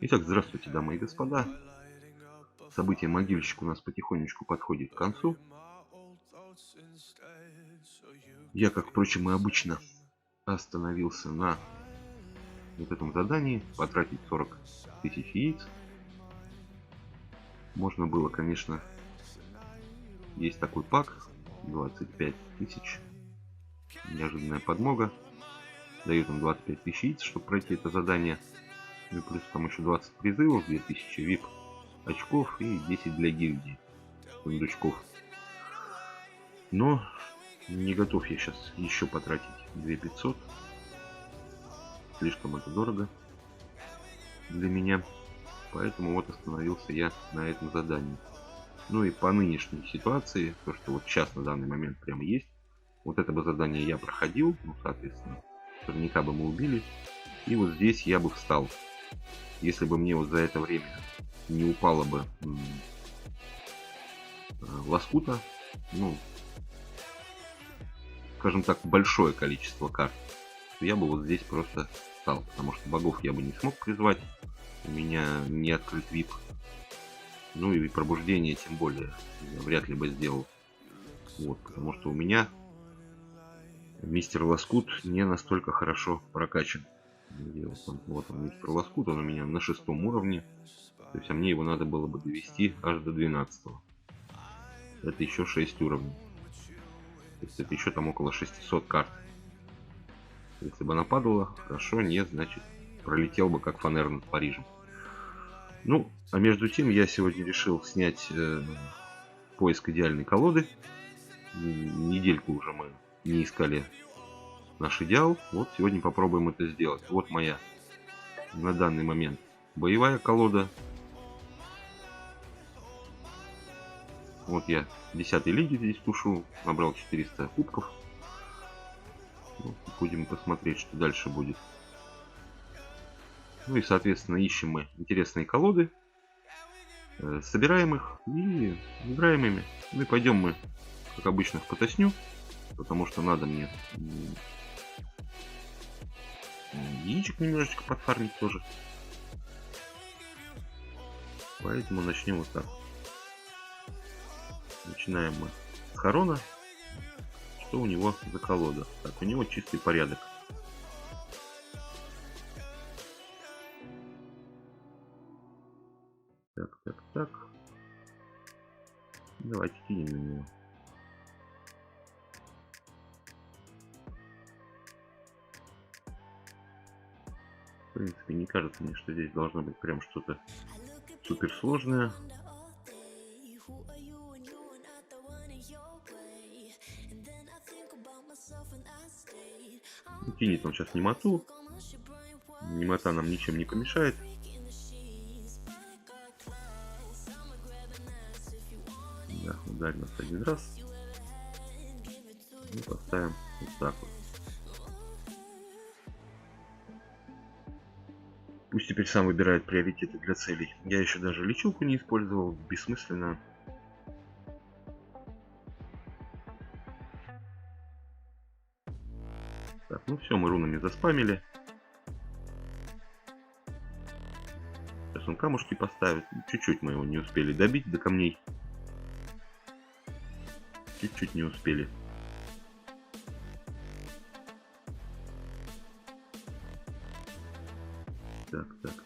Итак, здравствуйте, дамы и господа. Событие могильщик у нас потихонечку подходит к концу. Я, как, впрочем, и обычно, остановился на вот этом задании потратить 40 тысяч яиц. Можно было, конечно, есть такой пак 25 тысяч. Неожиданная подмога. Дает им 25 тысяч яиц, чтобы пройти это задание. Ну и плюс там еще 20 призывов, 2000 VIP очков и 10 для гильдии сундучков. Но не готов я сейчас еще потратить 2500. Слишком это дорого для меня. Поэтому вот остановился я на этом задании. Ну и по нынешней ситуации, то что вот сейчас на данный момент прямо есть, вот это бы задание я проходил, ну соответственно, наверняка бы мы убили. И вот здесь я бы встал. Если бы мне вот за это время не упало бы лоскута, ну, скажем так, большое количество карт, то я бы вот здесь просто встал, потому что богов я бы не смог призвать, у меня не открыт VIP, ну и пробуждение тем более я вряд ли бы сделал, вот, потому что у меня мистер Лоскут не настолько хорошо прокачан. Вот он, мистер Лоскут, он у меня на 6-м уровне, то есть а мне его надо было бы довести аж до 12-го. Это еще 6 уровней. То есть это еще там около 600 карт. Если бы она падала, хорошо, нет, значит пролетел бы как фонер над Парижем. Ну, а между тем я сегодня решил снять поиск идеальной колоды. Недельку уже мы не искали наш идеал. Вот сегодня попробуем это сделать. Вот моя на данный момент боевая колода. Вот я 10-й лиги здесь тушу, набрал 400 кубков. Ну, будем посмотреть, что дальше будет. Ну и, соответственно, ищем мы интересные колоды, собираем их и играем ими. Ну и пойдем мы, как обычно, в потосню, потому что надо мне яичек немножечко подфармить тоже. Поэтому начнем вот так. Начинаем мы с Харона. Что у него за колода? Так, у него чистый порядок. Так. Давайте кинем на него. В принципе, не кажется мне, что здесь должно быть прям что-то суперсложное. Кинет он сейчас немоту. Немота нам ничем не помешает. Да, ударь нас один раз. И поставим вот так вот. Пусть теперь сам выбирает приоритеты для целей. Я еще даже лечилку не использовал. Бессмысленно. Так, ну все, мы рунами заспамили. Сейчас он камушки поставит. Чуть-чуть мы его не успели добить до камней. Чуть-чуть не успели.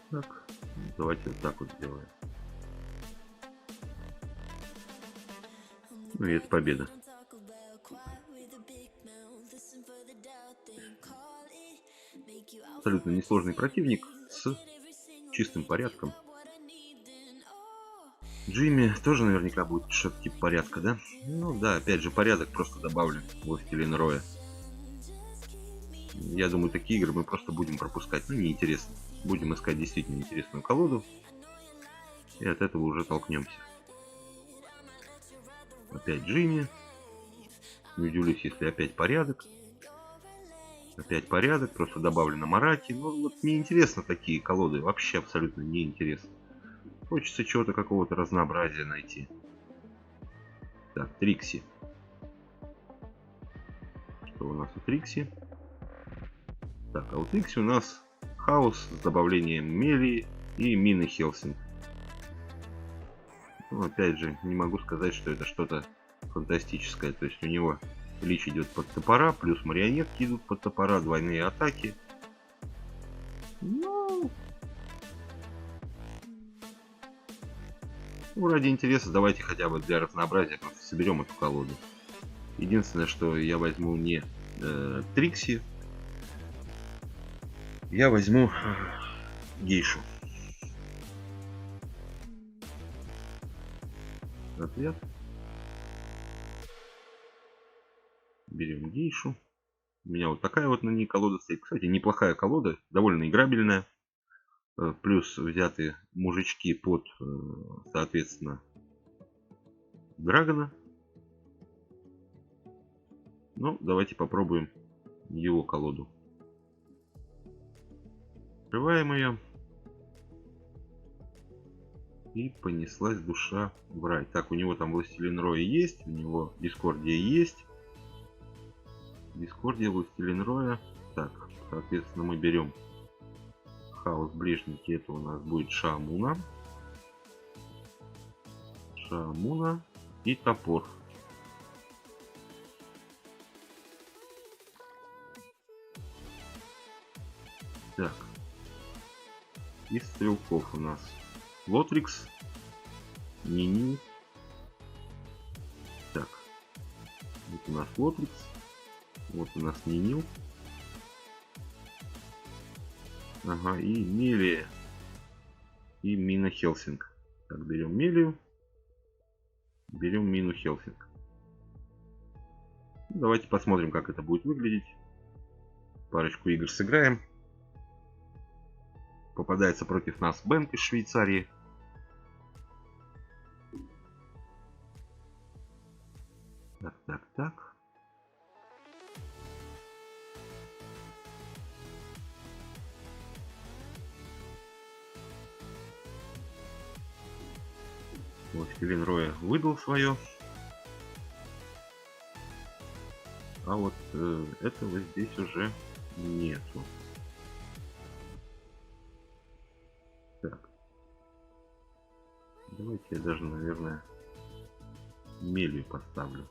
Так. Давайте вот так вот сделаем. Ну и это победа. Абсолютно несложный противник с чистым порядком. Джимми тоже наверняка будет что-то типа порядка, да? Ну да, опять же порядок просто добавлен в Властелин Роя. Я думаю, такие игры мы просто будем пропускать. Ну, неинтересно. Будем искать действительно интересную колоду. И от этого уже толкнемся. Опять Джимми. Не удивлюсь, если опять порядок. Опять порядок, просто добавлено Мараки. Ну, вот неинтересно такие колоды. Вообще абсолютно неинтересно. Хочется чего-то, какого-то разнообразия найти. Так, Трикси. Что у нас у Трикси? Так, а у Трикси у нас хаос с добавлением мели и мины Хелсинг. Ну, опять же, не могу сказать, что это что-то фантастическое. То есть у него лич идет под топора, плюс марионетки идут под топора, двойные атаки. Ну, ради интереса давайте хотя бы для разнообразия просто соберем эту колоду. Единственное, что я возьму не Трикси, я возьму гейшу. Ответ. Берем гейшу. У меня вот такая вот на ней колода стоит. Кстати, неплохая колода, довольно играбельная. Плюс взяты мужички под, соответственно, Драгона. Ну, давайте попробуем его колоду. Открываем ее. И понеслась душа в рай. Так, у него там Властелин Роя есть, у него Дискордия есть. Дискордия, Властелин Роя. Так, соответственно, мы берем хаос ближники. Это у нас будет Шаамуна. Шаамуна и топор. Так. Из стрелков у нас Лотрикс, Нини. Так. Вот у нас Лотрикс. Вот у нас Нинил. Ага, и Мелия. И Мина Хелсинг. Так, берем Мелию. Берем Мину Хелсинг. Давайте посмотрим, как это будет выглядеть. Парочку игр сыграем. Попадается против нас Бэнк из Швейцарии. Так. Властелин Роя выдал свое. А вот этого здесь уже нету. Так. Давайте я даже, наверное, Мелию поставлю.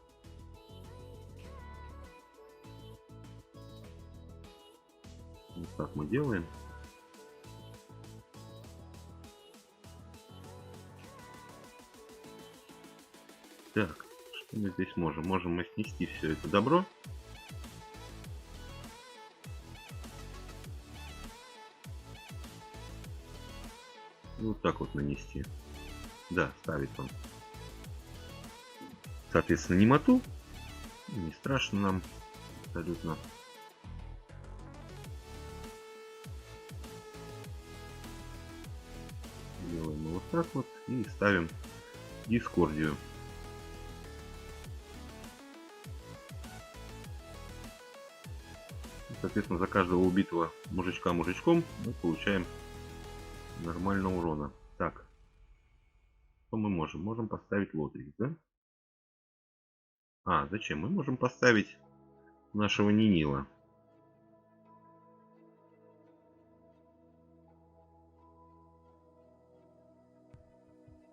Вот так мы делаем. Так, что мы здесь можем? Можем мы снести все это добро. И вот так вот нанести. Да, ставит он. Соответственно, немоту. Не страшно нам абсолютно. Делаем вот так вот и ставим Дискордию. Соответственно, за каждого убитого мужичка мужичком мы получаем нормально урона. Так, что мы можем? Можем поставить Лотрикс, да? А, зачем? Мы можем поставить нашего Нинила.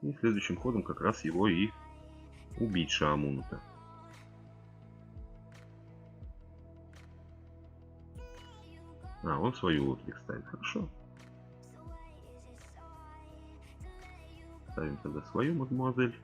И следующим ходом как раз его и убить Шаамуна-то. А, он свою Лотрикс ставит. Хорошо. Ставим тогда свою мадемуазель.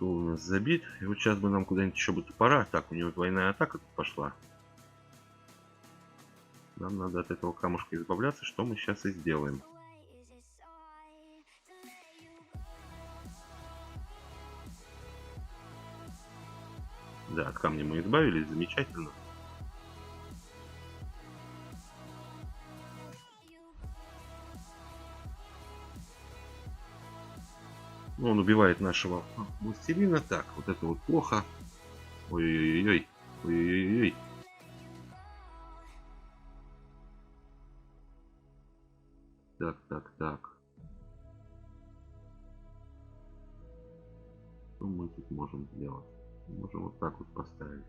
У нас забит. И вот сейчас бы нам куда-нибудь еще бы топора. Так, у него двойная атака тут пошла. Нам надо от этого камушка избавляться, что мы сейчас и сделаем. Да, от камня мы избавились, замечательно. Он убивает нашего властелина. Так, вот это вот плохо. Ой-ой-ой. Ой-ой-ой. Так. Что мы тут можем сделать? Можем вот так вот поставить.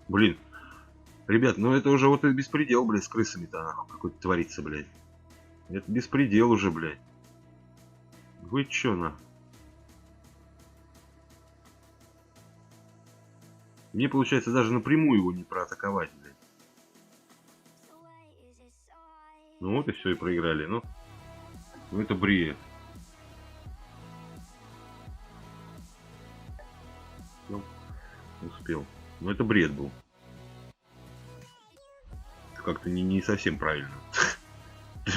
Блин, ребят, ну это уже вот и беспредел, блядь, с крысами-то нахуй какой-то творится, блядь. Это беспредел уже, блядь. Вы чё, на? Мне получается даже напрямую его не проатаковать, блядь. Ну вот и все, и проиграли. Ну это бред. Ну, успел. Ну это бред был. Как-то не совсем правильно.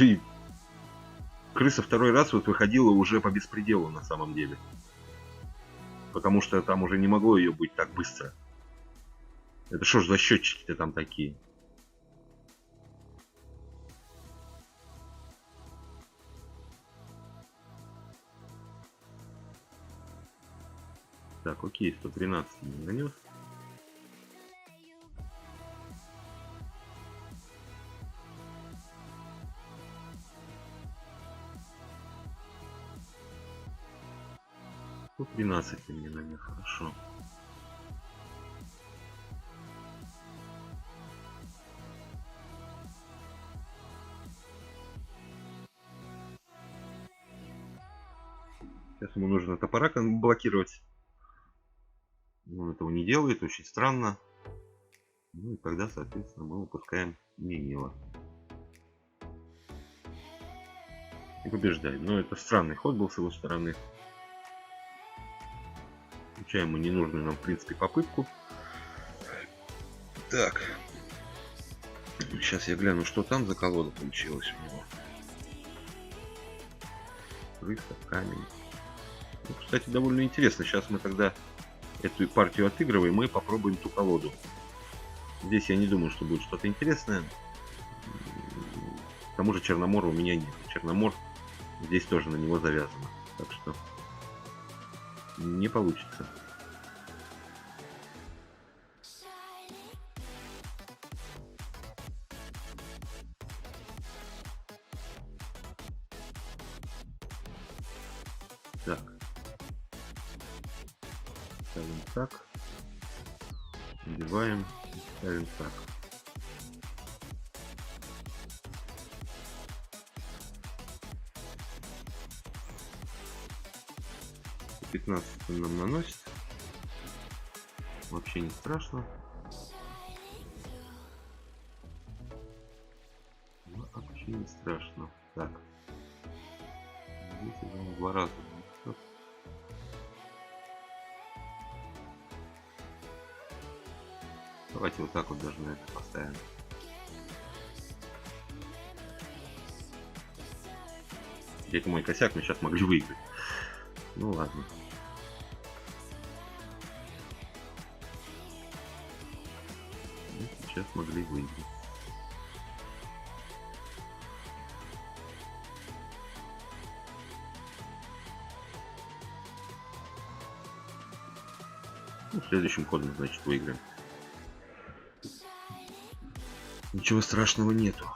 И крыса второй раз вот выходила уже по беспределу на самом деле. Потому что там уже не могло ее быть так быстро. Это что ж за счетчики-то там такие? Так, окей, 113 не нанес. Ну, 13 ты мне нанес, хорошо. Сейчас ему нужно топора блокировать. Он этого не делает, очень странно. Ну и тогда, соответственно, мы выпускаем Нинила. И побеждаем. Но это странный ход был с его стороны. Включаем мы ненужную нам, в принципе, попытку. Так. Сейчас я гляну, что там за колода получилась у него. Крыса, камень. Ну, кстати, довольно интересно. Сейчас мы тогда эту партию отыгрываем и попробуем ту колоду. Здесь я не думаю, что будет что-то интересное. К тому же Черномора у меня нет. Черномор здесь тоже на него завязано. Так что не получится. Так. Ставим так. Убиваем. Ставим так. По 15 он нам наносит. Вообще не страшно. Вообще не страшно. Так. Здесь он 2 раза. Давайте вот так вот даже на это поставим. Это мой косяк, мы сейчас могли выиграть. Ну ладно. Мы сейчас могли выиграть. Ну, следующим ходом, значит, выиграем. Ничего страшного нету.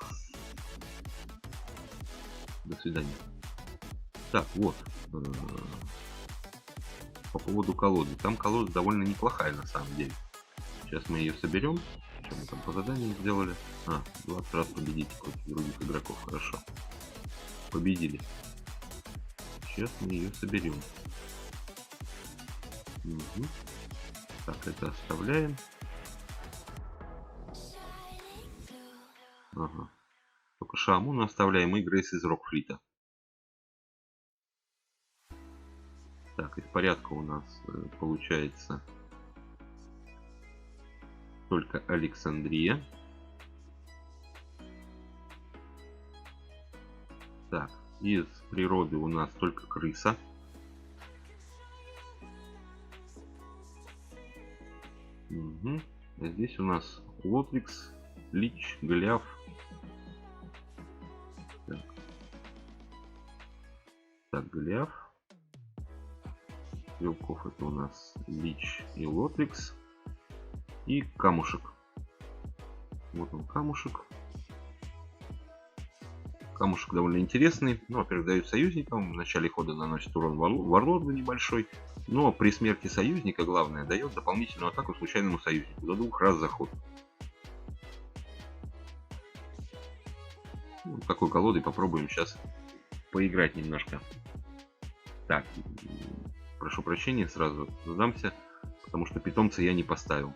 До свидания. Так, вот. По поводу колоды. Там колода довольно неплохая на самом деле. Сейчас мы ее соберем. Что мы там по заданию сделали? 20 раз победить против других игроков. Хорошо. Победили. Сейчас мы ее соберем. Угу. Так, это оставляем. Ага. Только Шамуна оставляем и Грейс из Рокфлита. Так, из порядка у нас получается только Александрия. Так, из природы у нас только крыса. Угу. А здесь у нас Лотрикс, Лич, Голиаф. Так, Голиаф. Стрелков это у нас Лич и Лотрикс. И камушек. Вот он, камушек. Камушек довольно интересный. Ну, во-первых, дают союзникам. В начале хода наносит урон варлорду небольшой. Но при смерти союзника, главное, дает дополнительную атаку случайному союзнику. До 2 раз за ход. Ну, такой колодой попробуем сейчас поиграть немножко. Так, прошу прощения, сразу сдамся, потому что питомца я не поставил.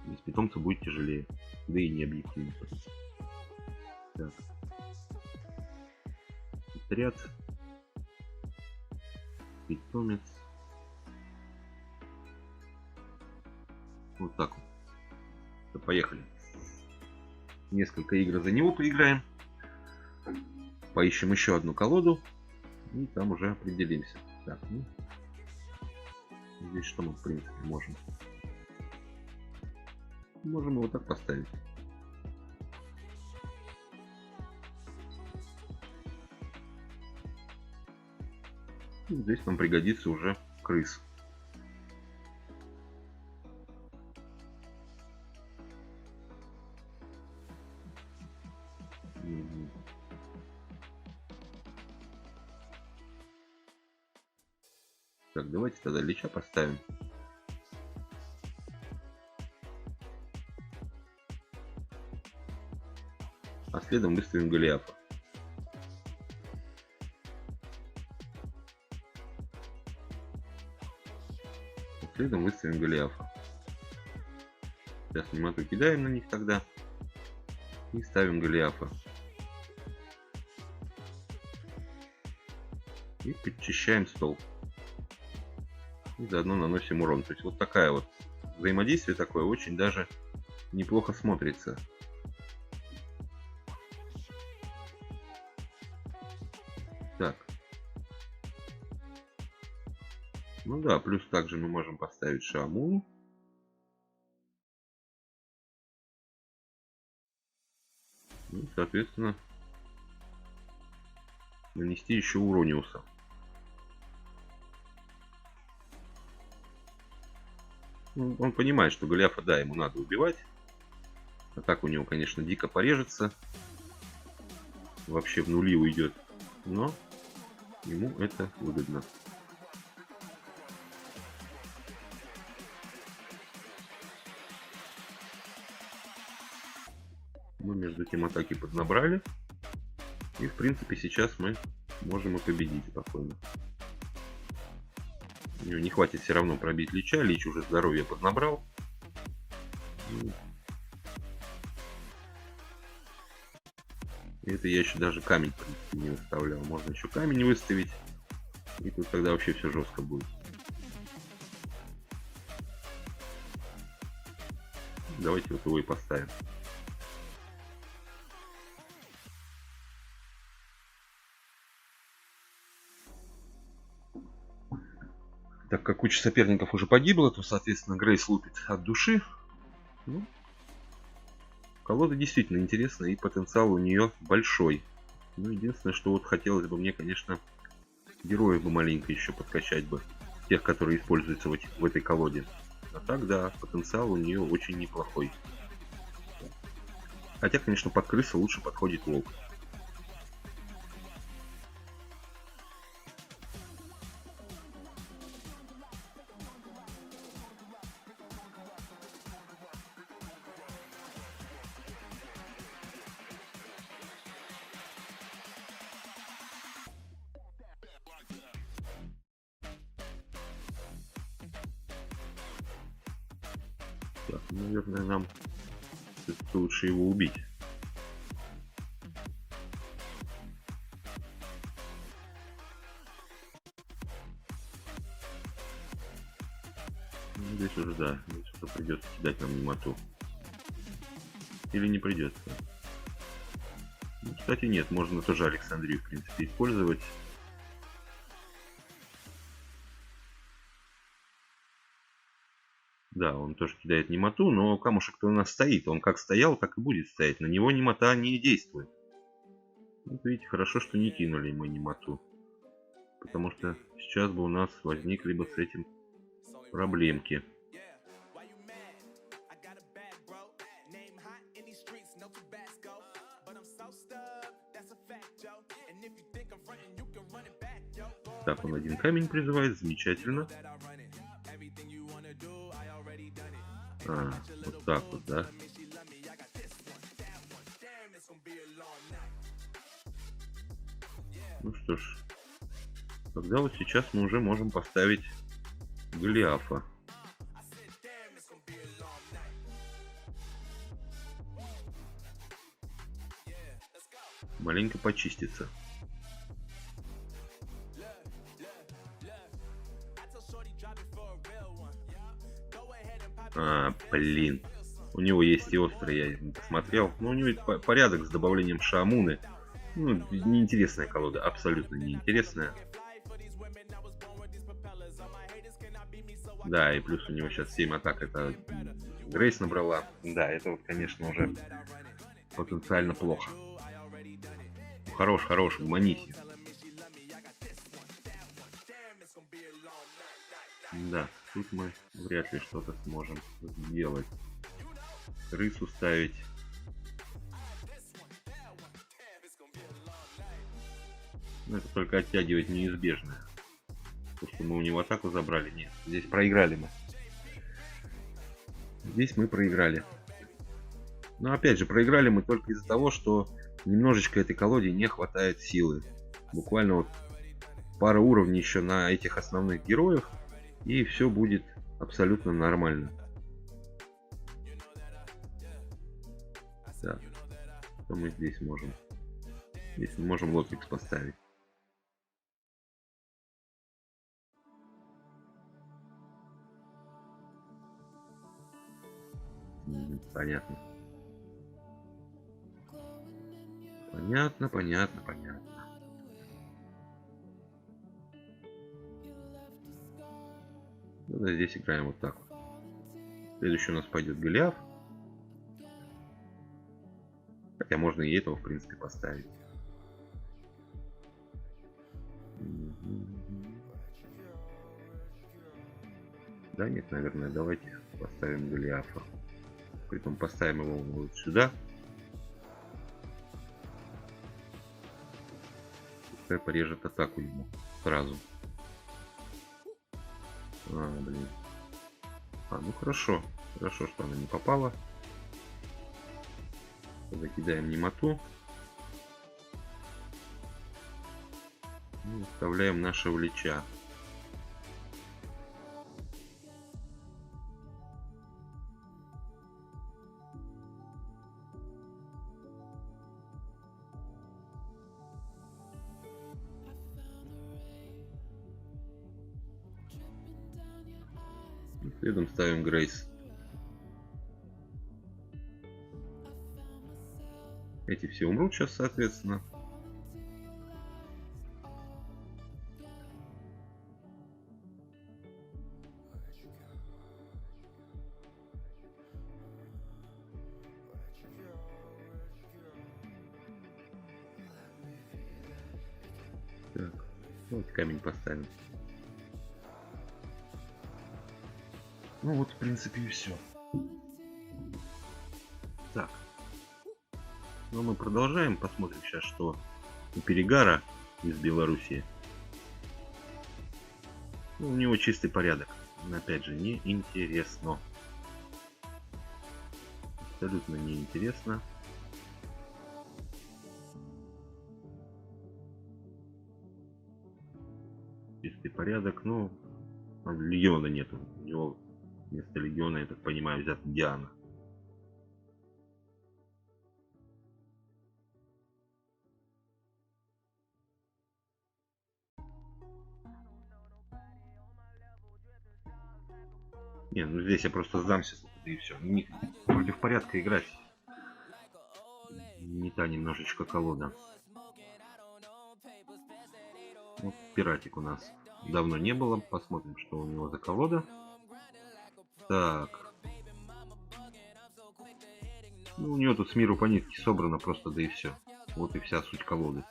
Без питомца будет тяжелее. Да и не объективно. Так. Отряд. Питомец. Вот так вот. Поехали. Несколько игр за него поиграем. Поищем еще одну колоду. И там уже определимся. Так, ну. Здесь что мы в принципе можем? Можем его так поставить. И здесь нам пригодится уже крыс. Так, давайте тогда Лича поставим. А следом выставим Голиафа. Следом выставим Голиафа. Сейчас немату кидаем на них тогда. И ставим Голиафа. И подчищаем стол. И заодно наносим урон. То есть вот такая вот взаимодействие такое очень даже неплохо смотрится. Так. Ну да, плюс также мы можем поставить Шаму. И, соответственно, нанести еще Урониуса. Ну, он понимает, что Голиафа, да, ему надо убивать. А так у него, конечно, дико порежется. Вообще в нули уйдет. Но ему это выгодно. Мы между тем атаки поднабрали. И в принципе сейчас мы можем и победить спокойно. У него не хватит все равно пробить Лича. Лич уже здоровье поднабрал. И это я еще даже камень в принципе не выставлял. Можно еще камень выставить. И тут тогда вообще все жестко будет. Давайте вот его и поставим. Так как куча соперников уже погибла, то, соответственно, Грейс лупит от души. Ну, колода действительно интересная, и потенциал у нее большой. Ну, единственное, что вот хотелось бы мне, конечно, героев бы маленько еще подкачать бы. Тех, которые используются в этой колоде. А так, да, потенциал у нее очень неплохой. Хотя, конечно, под крысу лучше подходит волк. Так, наверное, нам лучше его убить. Здесь уже, да, здесь уже придется кидать нам немоту. Или не придется. Ну, кстати, нет, можно тоже Александрию, в принципе, использовать. Да, он тоже кидает немоту, но камушек-то у нас стоит. Он как стоял, так и будет стоять. На него немота не действует. Вот видите, хорошо, что не кинули мы немоту. Потому что сейчас бы у нас возникли бы с этим проблемки. Так, он один камень призывает, замечательно. Вот так вот, да? Ну что ж, тогда вот сейчас мы уже можем поставить Голиафа. Маленько почиститься. Блин. У него есть и острый, я посмотрел. Но у него ведь порядок с добавлением Шаамуны. Ну, неинтересная колода, абсолютно неинтересная. Да, и плюс у него сейчас 7 атак, это Грейс набрала. Да, это вот, конечно, уже потенциально плохо. Хорош, хорош, гуманись. Да, тут мы вряд ли что-то сможем сделать. Крысу ставить. Но это только оттягивать неизбежное. То, что мы у него атаку забрали, нет. Здесь проиграли мы. Здесь мы проиграли. Но опять же, проиграли мы только из-за того, что немножечко этой колоде не хватает силы. Буквально вот пара уровней еще на этих основных героях, и все будет абсолютно нормально. Так, что мы здесь можем? Здесь мы можем Лотикс поставить. Понятно. Понятно, понятно, понятно. Ну, да, здесь играем вот так вот. Следующий у нас пойдет Голиаф. Хотя можно и этого, в принципе, поставить. Да, нет, наверное, давайте поставим Голиафа. Притом поставим его вот сюда. Пускай порежет атаку ему сразу. Блин. Ну хорошо. Хорошо, что она не попала. Закидаем немоту. И вставляем нашего Лича. Следом ставим Грейс. Эти все умрут сейчас, соответственно. Так, вот камень поставим. Ну вот, в принципе, и все. Так. Ну, мы продолжаем. Посмотрим сейчас, что у Перегара из Белоруссии. Ну, у него чистый порядок. Но, опять же, не интересно. Абсолютно неинтересно. Чистый порядок. Ну, легиона нету. У него вместо легиона, я так понимаю, взят Диана. Не, ну здесь я просто сдамся, и все. Против порядка играть не та немножечко колода. Вот пиратик у нас давно не было. Посмотрим, что у него за колода. Так. Ну, у него тут с миру по нитке собрано просто, да и все. Вот и вся суть колоды.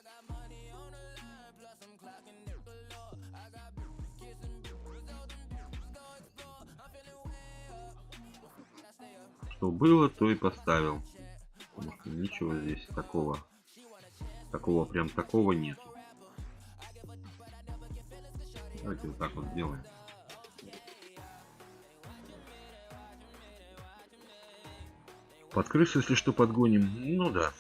Что было, то и поставил. Потому что ничего здесь такого прям такого нету. Давайте вот так вот сделаем. Под крысу, если что, подгоним. Ну да.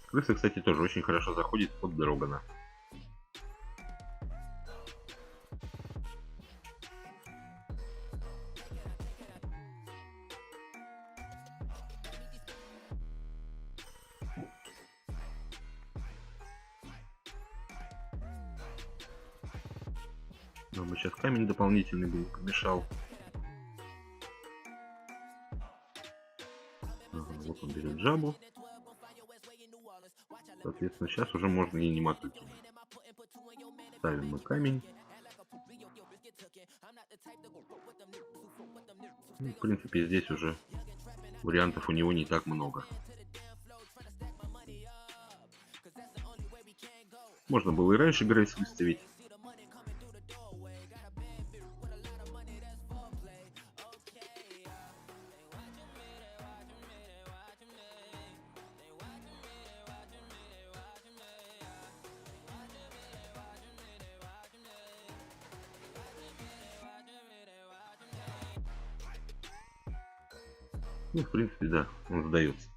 Крыса, кстати, тоже очень хорошо заходит под Дрогана. Нам бы сейчас камень дополнительный бы помешал. Ага, вот он берет жабу. Соответственно, сейчас уже можно и не мату кинуть. Ставим мы камень. Ну, в принципе, здесь уже вариантов у него не так много. Можно было и раньше Грейс выставить. Ну, в принципе, да, он сдается.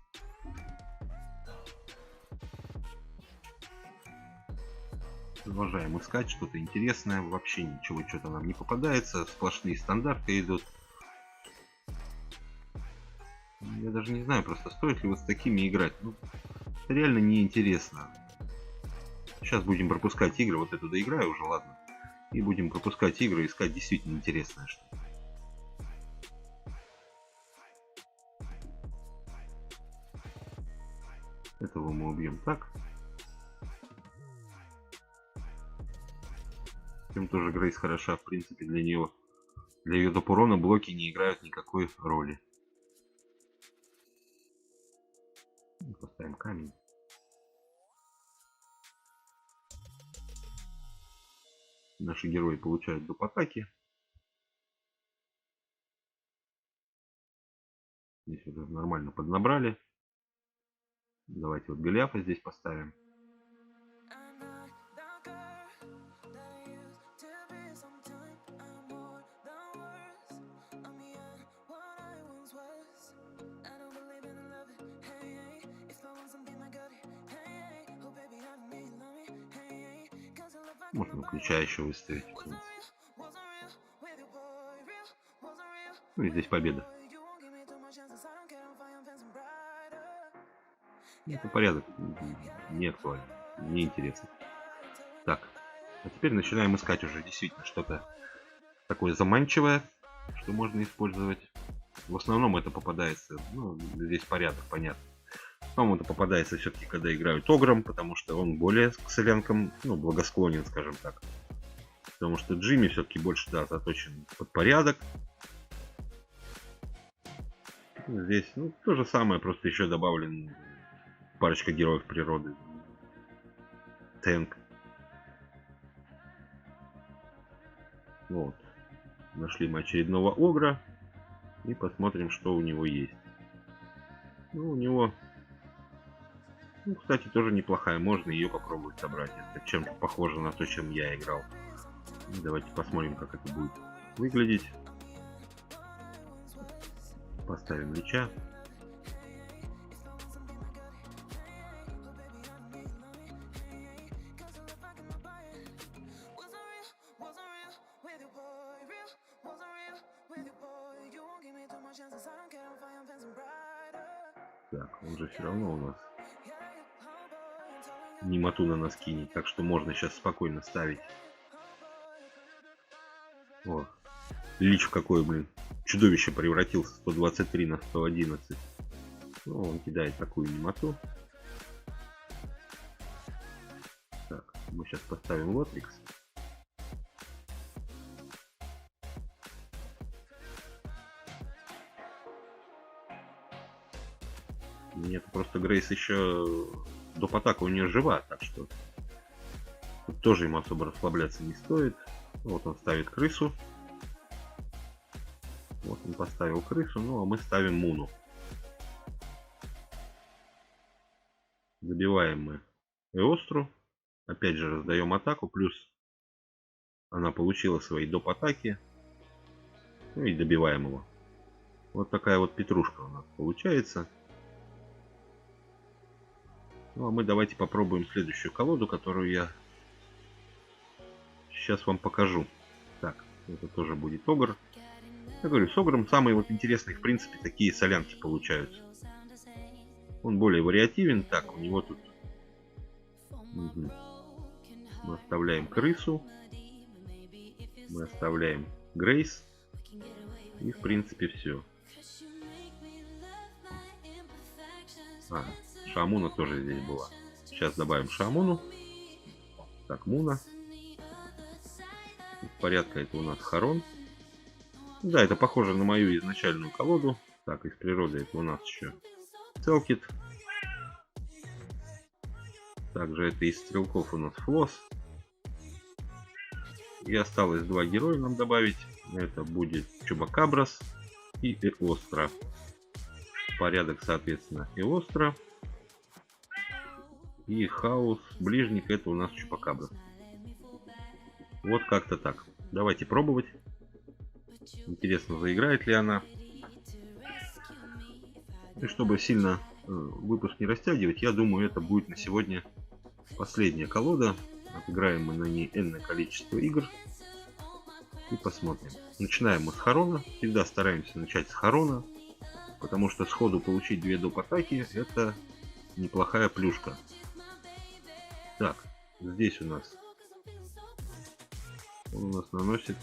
Продолжаем искать что-то интересное. Вообще ничего что-то нам не попадается. Сплошные стандарты идут. Я даже не знаю, просто стоит ли вот с такими играть. Ну, это реально неинтересно. Сейчас будем пропускать игры. Вот эту доиграю уже, ладно. И будем пропускать игры, искать действительно интересное что-то. Этого мы убьем так. Тем тоже Грейс хороша, в принципе, для нее. Для ее топ урона блоки не играют никакой роли. Поставим камень. Наши герои получают доп. Атаки. Здесь уже нормально поднабрали. Давайте вот Голиафа здесь поставим. Можно ключа еще выставить. Ну и здесь победа. Это порядок не актуально, не интересно. Так, а теперь начинаем искать уже действительно что-то такое заманчивое, что можно использовать. В основном это попадается, ну, здесь порядок, понятно. В основном это попадается все-таки, когда играют Огром, потому что он более к солянкам, ну, благосклонен, скажем так. Потому что Джимми все-таки больше, да, заточен под порядок. Здесь, ну, то же самое, просто еще добавлен парочка героев природы. Тэнк. Вот. Нашли мы очередного Огра. И посмотрим, что у него есть. Ну, у него... Ну, кстати, тоже неплохая. Можно ее попробовать собрать. Это чем-то похоже на то, чем я играл. Давайте посмотрим, как это будет выглядеть. Поставим Лича. Так, он же все равно у нас немоту на нас кинет, так что можно сейчас спокойно ставить. О, Лич в какой, блин, чудовище превратился, 123 на 111. Ну, он кидает такую немоту. Так, мы сейчас поставим Лотрикс. Нет, просто Грейс еще доп. Атака у нее жива, так что тут тоже ему особо расслабляться не стоит. Вот он ставит крысу. Вот он поставил крысу, ну а мы ставим Муну. Забиваем мы Эостру. Опять же раздаем атаку, плюс она получила свои доп. Атаки. Ну и добиваем его. Вот такая вот петрушка у нас получается. Ну а мы давайте попробуем следующую колоду, которую я сейчас вам покажу. Так, это тоже будет Огр. Я говорю, с Огром самые вот интересные, в принципе, такие солянки получаются. Он более вариативен. Так, у него тут... Угу. Мы оставляем крысу. Мы оставляем Грейс. И, в принципе, все. Шамуна тоже здесь была. Сейчас добавим Шамуну. Так, Муна. Из порядка это у нас Харон. Да, это похоже на мою изначальную колоду. Так, из природы это у нас еще Целкит. Также это из стрелков у нас Флос. И осталось два героя нам добавить. Это будет Чупакабрас и Эостра. Порядок, соответственно, Эостра. И Хаос Ближник это у нас Чупакабрас. Вот как-то так. Давайте пробовать. Интересно, заиграет ли она. И чтобы сильно выпуск не растягивать, я думаю, это будет на сегодня последняя колода. Отыграем мы на ней энное количество игр. И посмотрим. Начинаем мы с Харона. Всегда стараемся начать с Харона. Потому что сходу получить две доп. Атаки это неплохая плюшка. Так, здесь у нас он у нас наносит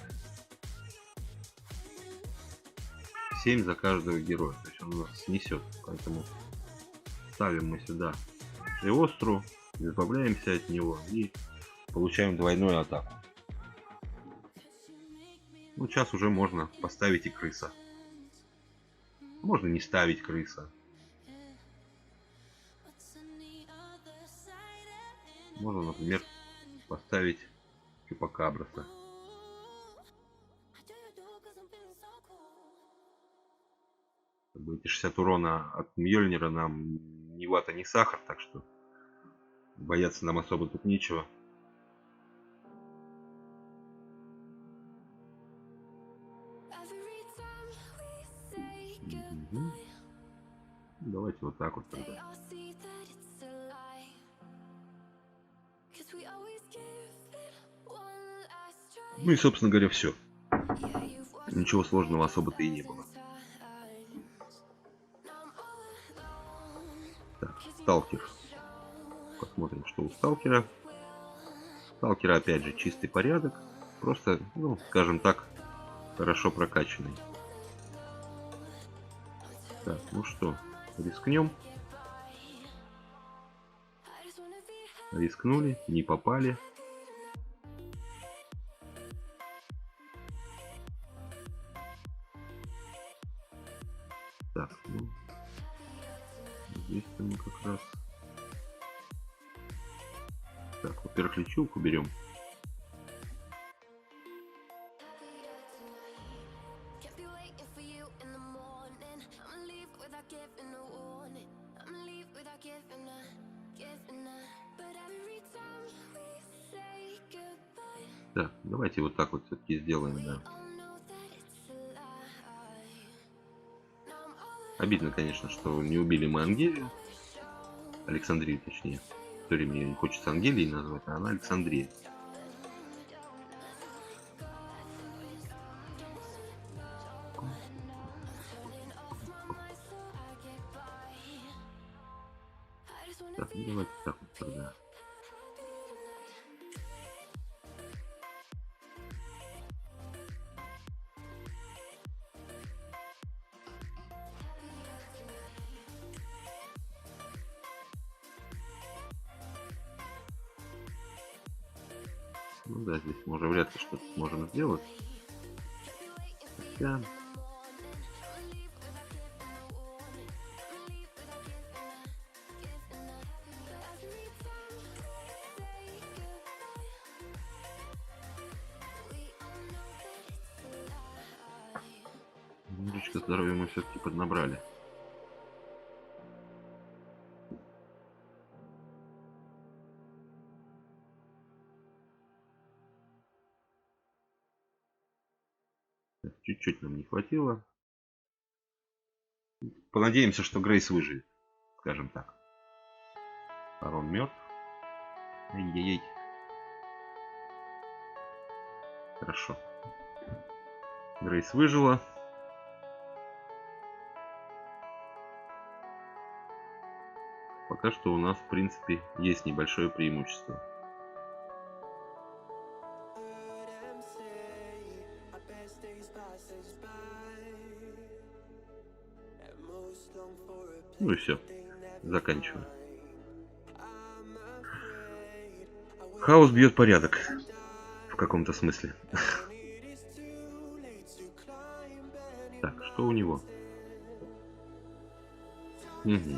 7 за каждого героя. То есть он у нас снесет. Поэтому ставим мы сюда Эостру, избавляемся от него и получаем двойную атаку. Ну, сейчас уже можно поставить и крыса. Можно не ставить крыса. Можно, например, поставить Чупакабраса. Эти 60 урона от Мьёльнира нам ни вата, ни сахар, так что бояться нам особо тут нечего. Угу. Давайте вот так вот тогда. Ну и, собственно говоря, все. Ничего сложного особо-то и не было. Так, Сталкер. Посмотрим, что у Сталкера. Сталкера, опять же, чистый порядок. Просто, ну, скажем так, хорошо прокачанный. Так, ну что, рискнем. Рискнули, не попали. Так, ну, здесь-то мы как раз... Так, во-первых, лечилку берем. Так, давайте вот так вот все-таки сделаем, да. Обидно, конечно, что не убили мы Ангелию. Александрию, точнее. Все время ее не хочется Ангелией назвать, а она Александрия. Так, ну давайте так вот тогда. Ну да, здесь мы уже вряд ли что-то сможем сделать. Хотя... Немножечко здоровья мы все-таки поднабрали. Чуть-чуть нам не хватило. Понадеемся, что Грейс выживет, скажем так. Арон мертв. Ай-яй-яй. Хорошо. Грейс выжила. Пока что у нас, в принципе, есть небольшое преимущество. Ну и все. Заканчиваем. Хаос бьет порядок. В каком-то смысле. Так, что у него? Угу.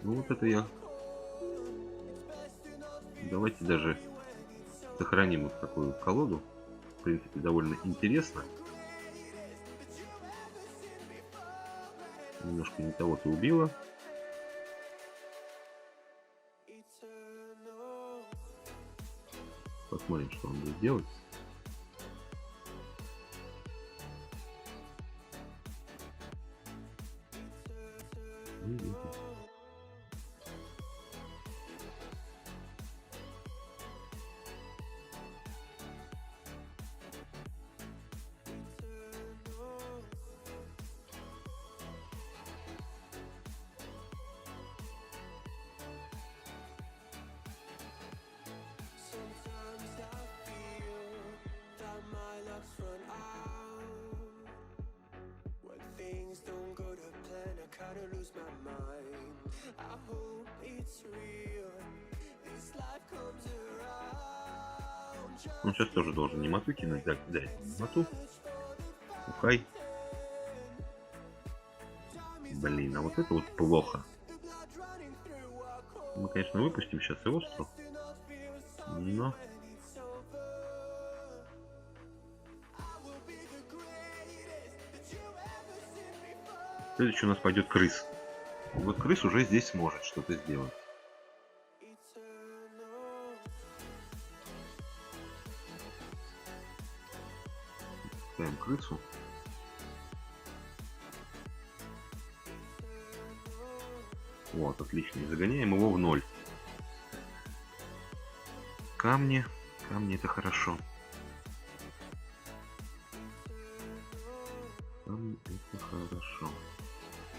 Ну вот это я. Давайте даже сохраним вот такую колоду. В принципе, довольно интересно. Немножко не того ты убила. Посмотрим, что он будет делать. Он сейчас тоже должен немоту кинуть. Да, немоту. Ухай. Блин, а вот это вот плохо. Мы, конечно, выпустим сейчас и остров. Но... Следующий у нас пойдет крыс. Вот крыс уже здесь сможет что-то сделать. Ставим крысу. Вот, отлично. И загоняем его в 0. Камни. Камни это хорошо. Камни это хорошо.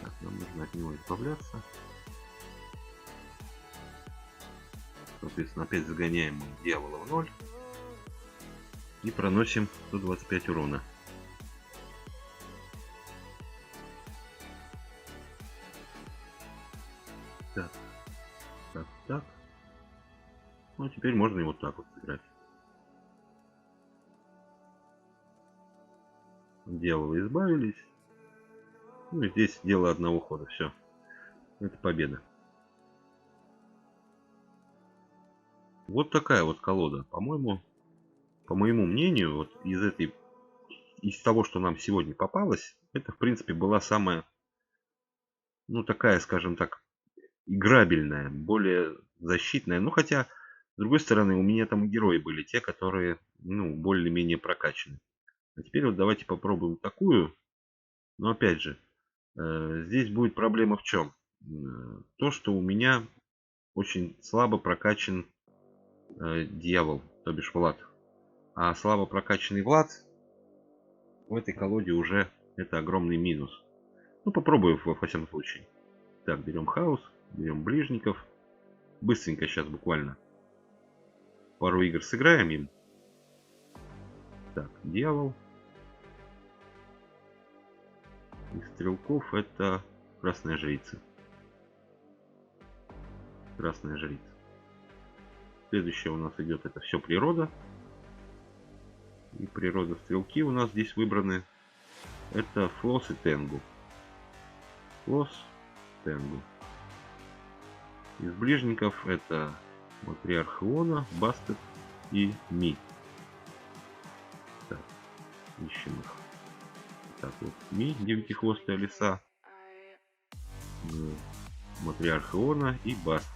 Так, нам нужно от него избавляться. Соответственно, опять загоняем дьявола в 0. И проносим 125 урона. Так. Так, так. Ну, а теперь можно и вот так вот сыграть. Дьяволы избавились. Ну, и здесь дело одного хода. Все. Это победа. Вот такая вот колода. По-моему, по моему мнению, вот из того, что нам сегодня попалось, это, в принципе, была самая, ну, такая, скажем так, играбельная, более защитная. Ну, хотя, с другой стороны, у меня там герои были те, которые, ну, более-менее прокачаны. А теперь вот давайте попробуем такую. Но, опять же, здесь будет проблема в чем? То, что у меня очень слабо прокачан дьявол, то бишь Влад. А слабо прокачанный Влад в этой колоде уже это огромный минус. Ну, попробуем во всяком случае. Так, берем хаос, берем ближников. Быстренько сейчас буквально пару игр сыграем им. Так, дьявол. Из стрелков это красная жрица. Красная жрица. Следующее у нас идет это все природа. И природа стрелки у нас здесь выбраны. Это Флос и Тенгу. Флос, Тенгу. Из ближников это Матриарх Иона, Бастет и Ми. Так, ищем их. Так, вот Ми, девятихвостая лиса, Матриарх Иона и Бастет.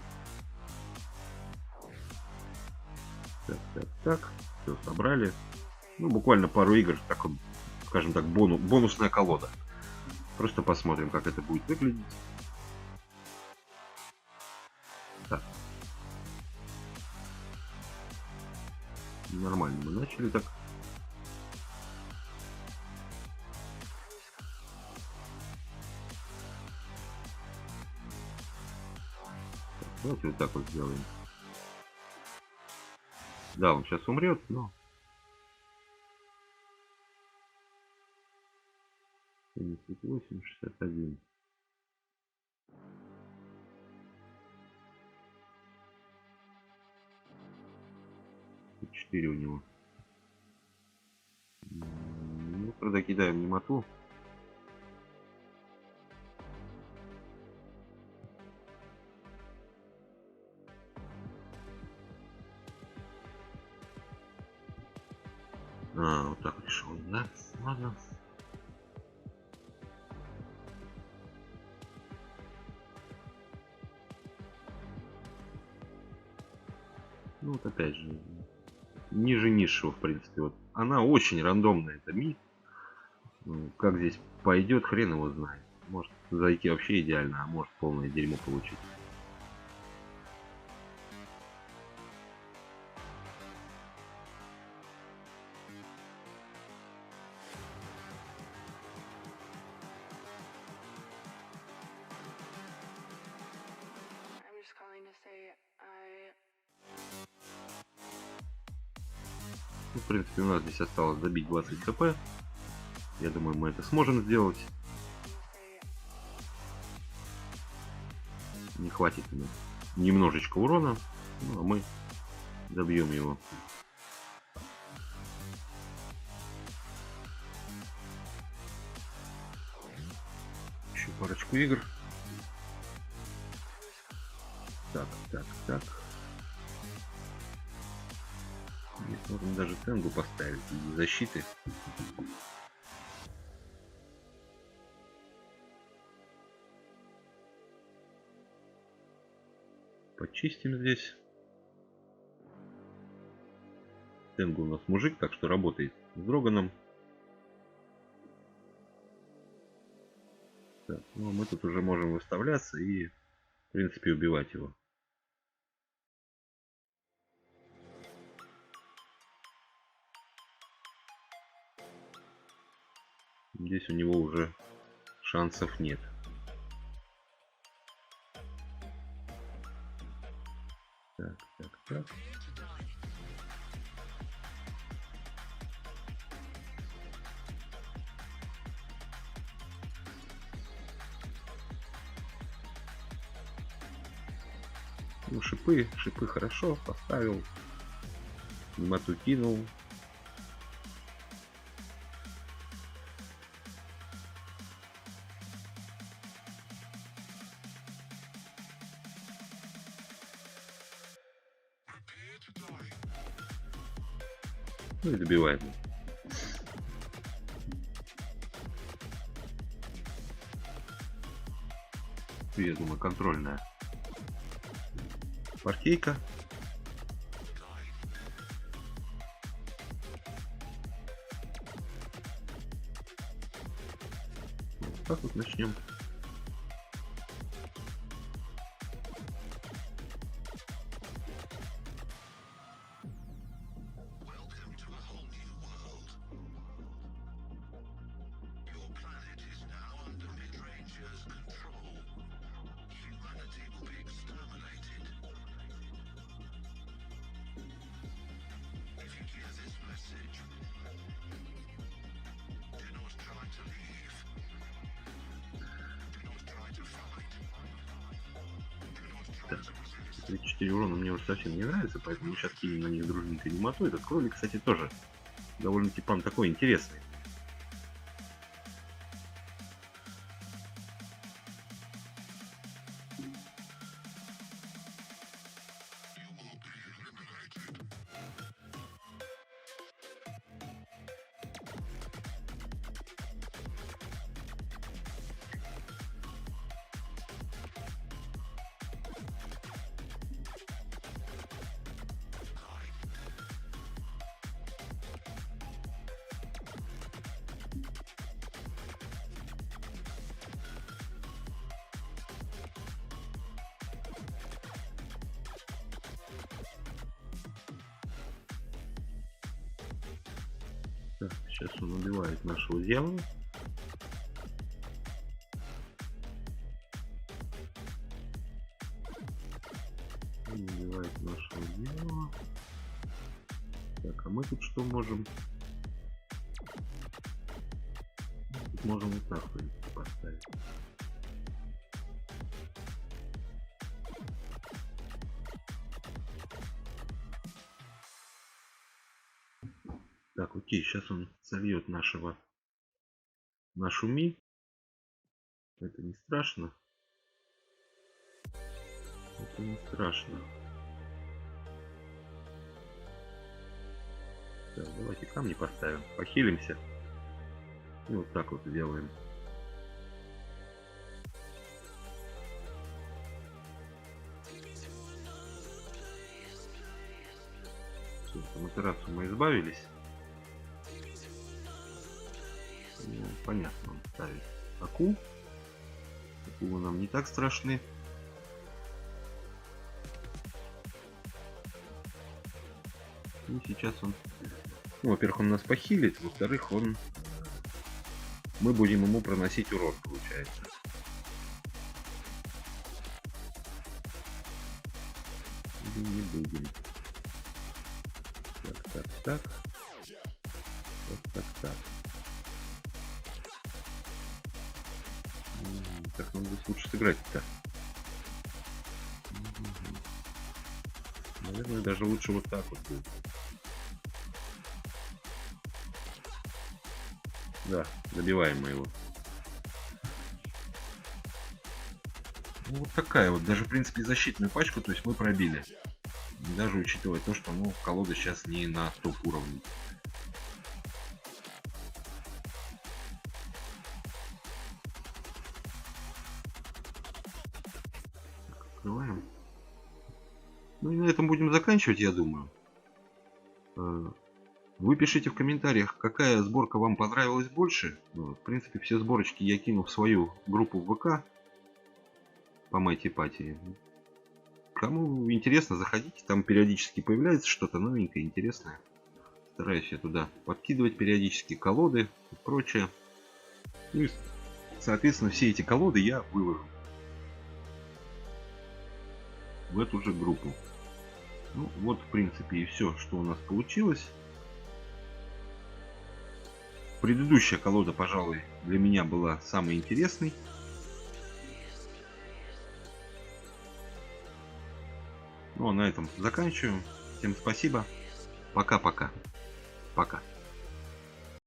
Так. Все, собрали. Ну, буквально пару игр, так, скажем так, бонусная колода. Просто посмотрим, как это будет выглядеть. Так. Нормально мы начали так. Давайте вот так вот сделаем. Да, он сейчас умрет, но... 78, 61. Тут 4 у него. Ну, тогда кидаем немоту. Вот так решил, да? Ладно. Ну вот опять же, ниже низшего, в принципе. Вот она очень рандомная, это Ми. Ну, как здесь пойдет, хрен его знает. Может зайти вообще идеально, а может полное дерьмо получить. Ну, в принципе, у нас здесь осталось добить 20 хп. Я думаю, мы это сможем сделать. Не хватит ему немножечко урона, ну, а мы добьем его. Еще парочку игр. Так. Здесь можно даже Тенгу поставить для защиты. Почистим здесь. Тенгу у нас мужик, так что работает с Дроганом. Так, ну мы тут уже можем выставляться и, в принципе, убивать его. Здесь у него уже шансов нет. Так. Ну, шипы хорошо, поставил. Немоту кинул. Ну и добиваем. Я думаю, контрольная партийка. Вот так вот начнем. 34 урона мне уже совсем не нравится, поэтому сейчас кинем на них дружненько немоту. Этот кролик, кстати, тоже довольно типан такой интересный. Так, сейчас он убивает нашего дьявола. Он убивает нашего дьявола. Так, а мы тут что можем? Тут можем вот так, в принципе, поставить. Так, окей, сейчас он сольет нашу ми. Это не страшно. Это не страшно. Так, давайте камни поставим, похилимся. И вот так вот сделаем. Все, от матерацию мы избавились. Ну, понятно, он ставит акул. Акулы нам не так страшны. И сейчас он... Ну, во-первых, он нас похилит, во-вторых, мы будем ему проносить урон, получается. Или не будем. Так. Так. Так, нам здесь лучше сыграть-то. Наверное, даже лучше вот так вот будет. Да, добиваем мы его. Ну, вот такая вот, даже в принципе защитную пачку, то есть мы пробили. Даже учитывая то, что колода сейчас не на топ-уровне. Открываем. Ну и на этом будем заканчивать, я думаю. Вы пишите в комментариях, какая сборка вам понравилась больше. В принципе, все сборочки я кину в свою группу в ВК по Mighty Party. Кому интересно, заходите, там периодически появляется что-то новенькое, интересное. Стараюсь я туда подкидывать периодически колоды и прочее. И, соответственно, все эти колоды я выложу в эту же группу. Ну, вот, в принципе, и все, что у нас получилось. Предыдущая колода, пожалуй, для меня была самой интересной. Ну, а на этом заканчиваем. Всем спасибо. Пока-пока. Пока.